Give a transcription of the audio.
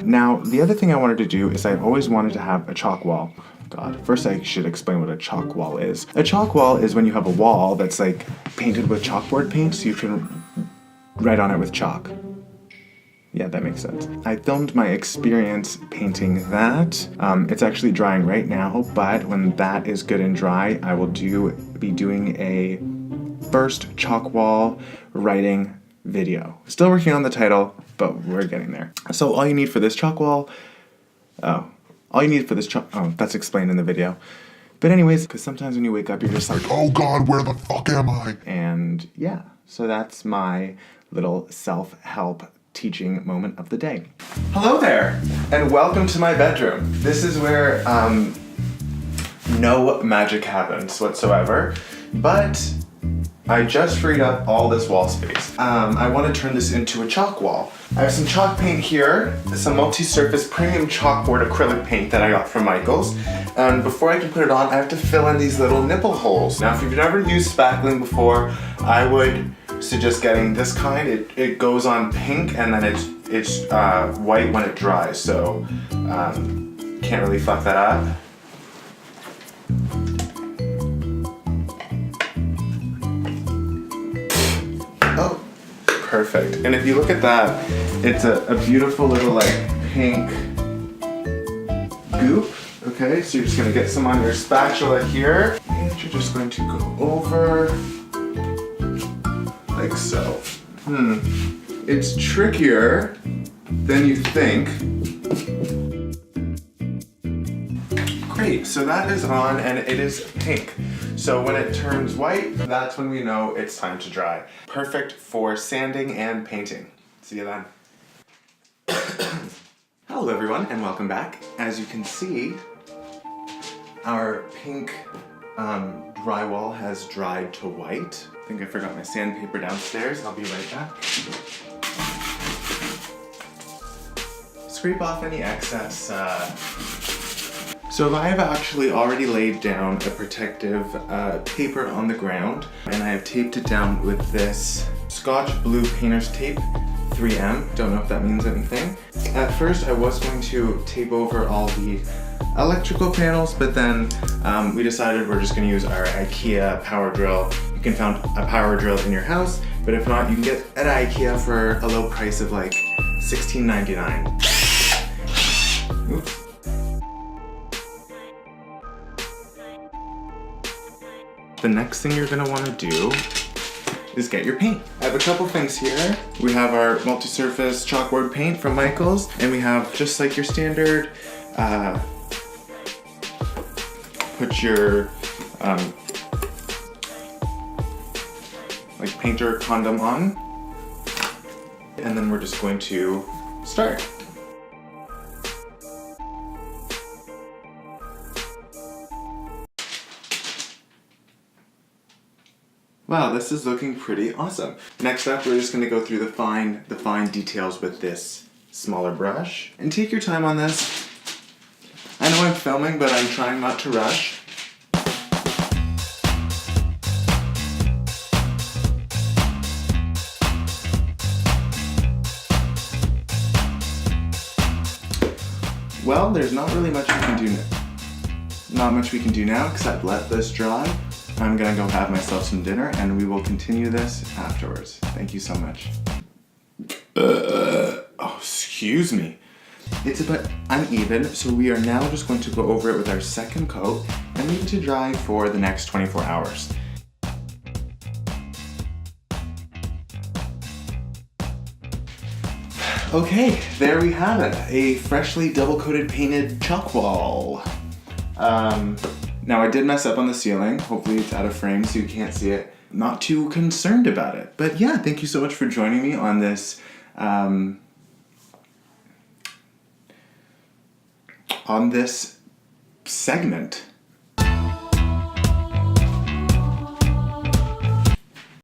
Now, the other thing I wanted to do is I've always wanted to have a chalk wall. God, first I should explain what a chalk wall is. A chalk wall is when you have a wall that's like painted with chalkboard paint so you can write on it with chalk. Yeah, that makes sense. I filmed my experience painting that. It's actually drying right now, but when that is good and dry, I will be doing a first chalk wall writing video. Still working on the title, but we're getting there. So all you need for this chalk wall, that's explained in the video. But anyways, because sometimes when you wake up, you're just like, oh God, where the fuck am I? And yeah, so that's my little self-help teaching moment of the day. Hello there, and welcome to my bedroom. This is where no magic happens whatsoever, but I just freed up all this wall space. I want to turn this into a chalk wall. I have some chalk paint here, some multi-surface premium chalkboard acrylic paint that I got from Michaels. And before I can put it on, I have to fill in these little nipple holes. Now, if you've never used spackling before, I would suggest getting this kind. It goes on pink and then it's white when it dries, so can't really fuck that up. Oh, perfect. And if you look at that, it's a beautiful little like pink goop. Okay, so you're just gonna get some on your spatula here, and you're just going to go over like so. It's trickier than you think. Great, so that is on and it is pink. So when it turns white, that's when we know it's time to dry. Perfect for sanding and painting. See you then. Hello everyone and welcome back. As you can see, our pink drywall has dried to white. I think I forgot my sandpaper downstairs. I'll be right back. Scrape off any excess. So I have actually already laid down a protective paper on the ground, and I have taped it down with this Scotch Blue Painter's Tape 3M. Don't know if that means anything. At first I was going to tape over all the electrical panels, but then we decided we're just going to use our IKEA power drill. You can find a power drill in your house, but if not, you can get it at IKEA for a low price of like $16.99. Oops. The next thing you're going to want to do is get your paint. I have a couple things here. We have our multi-surface chalkboard paint from Michaels, and we have just like your standard put your like painter condom on, and then we're just going to start. Wow, this is looking pretty awesome. Next up, we're just gonna go through the fine details with this smaller brush. And take your time on this. I know I'm filming, but I'm trying not to rush. Well, there's not really much we can do now. Not much we can do now except let this dry. I'm gonna go have myself some dinner and we will continue this afterwards. Thank you so much. Oh, excuse me. It's a bit uneven, so we are now just going to go over it with our second coat and leave it to dry for the next 24 hours. Okay, there we have it. A freshly double-coated painted chalk wall. Now I did mess up on the ceiling. Hopefully it's out of frame so you can't see it. Not too concerned about it. But yeah, thank you so much for joining me on this segment